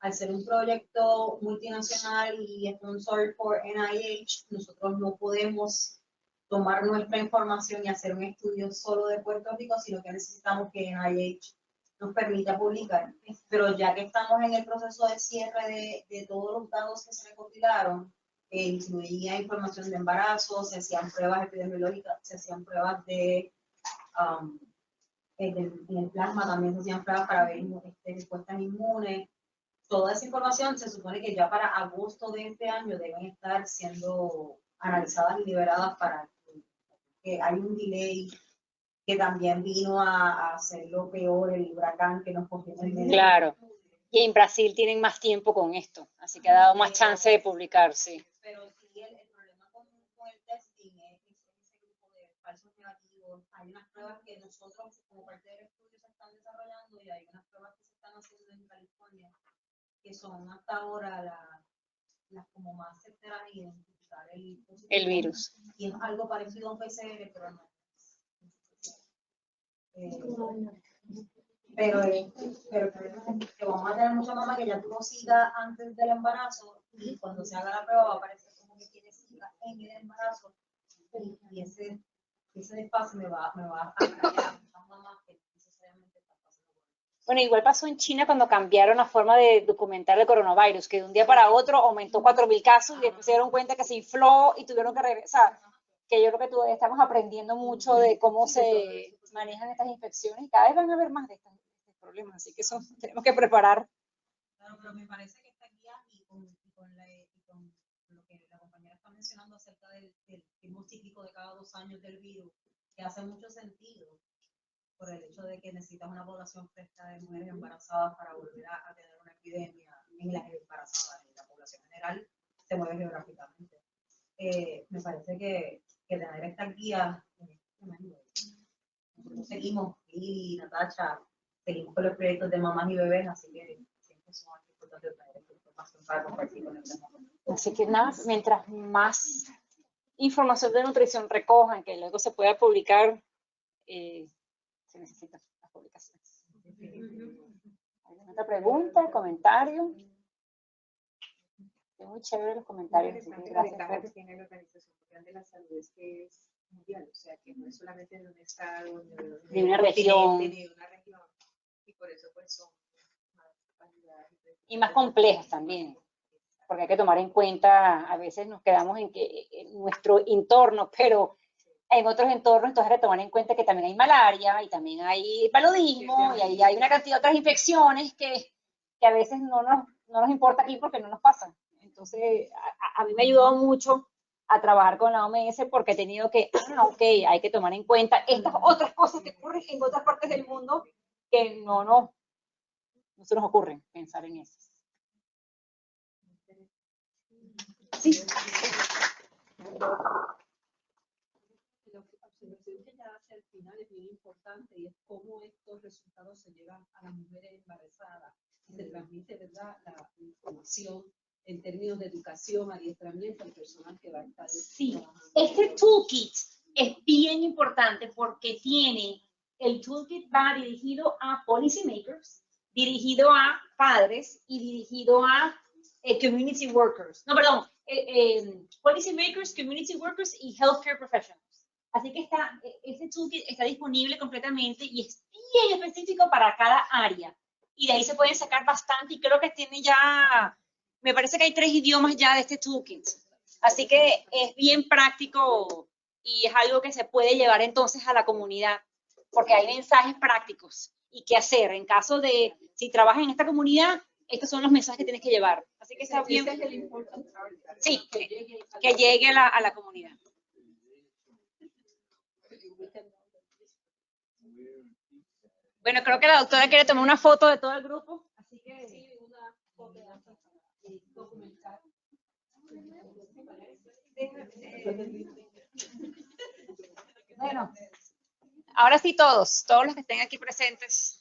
Al ser un proyecto multinacional y sponsored por NIH, nosotros no podemos tomar nuestra información y hacer un estudio solo de Puerto Rico, sino que necesitamos que NIH nos permita publicar. Pero ya que estamos en el proceso de cierre de todos los datos que se recopilaron, incluía información de embarazo, se hacían pruebas epidemiológicas, se hacían pruebas en el plasma, también se hacían pruebas para ver respuestas inmunes. Toda esa información se supone que ya para agosto de este año deben estar siendo analizadas y liberadas para que hay un delay que también vino a hacerlo peor el huracán que nos cogió en el medio. Claro. Y en Brasil tienen más tiempo con esto, así que ha dado más chance de publicar, sí. Pero sí, el problema con el testing es ese grupo de falsos negativos. Hay unas pruebas que nosotros, como parte del estudio, se están desarrollando y hay unas pruebas que se están haciendo en California que son hasta ahora las como más certeras en identificar el virus. Y es algo parecido a un PCR, pero no. Pero el problema es que vamos a tener mucha mamá que ya tuvo SIDA antes del embarazo y cuando se haga la prueba va a aparecer como que tiene SIDA en el embarazo y ese desfase me va a atraer a mamás que necesariamente están pasando por eso. Bueno, igual pasó en China cuando cambiaron la forma de documentar el coronavirus, que de un día para otro aumentó 4.000 casos y después se dieron cuenta que se infló y tuvieron que regresar. Que yo creo que todavía estamos aprendiendo mucho de cómo se manejan estas infecciones y cada vez van a haber más de estos problemas, así que eso tenemos que preparar. Claro, pero me parece que esta guía y con lo que la compañera está mencionando acerca del ritmo cíclico de cada 2 años del virus, que hace mucho sentido por el hecho de que necesitas una población fresca de mujeres embarazadas para volver a tener una epidemia en las embarazadas. En la población general se mueve geográficamente. Me parece que tener esta guía, nosotros seguimos, y Natacha, seguimos con los proyectos de mamás y bebés, así que siempre son importantes tener esta información para compartir con el mundo. Así que nada, mientras más información de nutrición recojan, que luego se pueda publicar, se necesitan las publicaciones. ¿Alguna otra pregunta, comentario? Es muy chévere los comentarios. Así que gracias. Que tiene la Organización Mundial de la Salud es que es mundial, o sea, que no es solamente de un estado, de una región. Ni de una región, y por eso pues son más calidad. Y más complejas también, porque hay que tomar en cuenta, a veces nos quedamos en nuestro entorno, pero en otros entornos entonces hay que tomar en cuenta que también hay malaria y también hay paludismo y ahí hay una cantidad de otras infecciones que a veces no nos importa aquí porque no nos pasan. Entonces, a mí me ayudó mucho a trabajar con la OMS porque he tenido que, hay que tomar en cuenta estas otras cosas que ocurren en otras partes del mundo que no se nos ocurre pensar en eso. Sí. La observación que ella hace al final es bien importante y es cómo estos resultados se llevan a las mujeres embarazadas y se transmite, ¿verdad?, la información en términos de educación, adiestramiento al personal que va a estar. Sí, este toolkit es bien importante porque el toolkit va dirigido a policy makers, dirigido a padres y dirigido a community workers. No, perdón, policy makers, community workers y healthcare professionals. Así que este toolkit está disponible completamente y es bien específico para cada área. Y de ahí se pueden sacar bastante y creo que tiene ya, me parece que hay 3 idiomas ya de este toolkit. Así que es bien práctico y es algo que se puede llevar entonces a la comunidad, porque hay mensajes prácticos y qué hacer en caso de, si trabajas en esta comunidad, estos son los mensajes que tienes que llevar. Así que está bien. Ese es el important target. Sí, que llegue a la comunidad. Bueno, creo que la doctora quiere tomar una foto de todo el grupo. Así que Sí, una copia para documentar. bueno, ahora sí todos los que estén aquí presentes.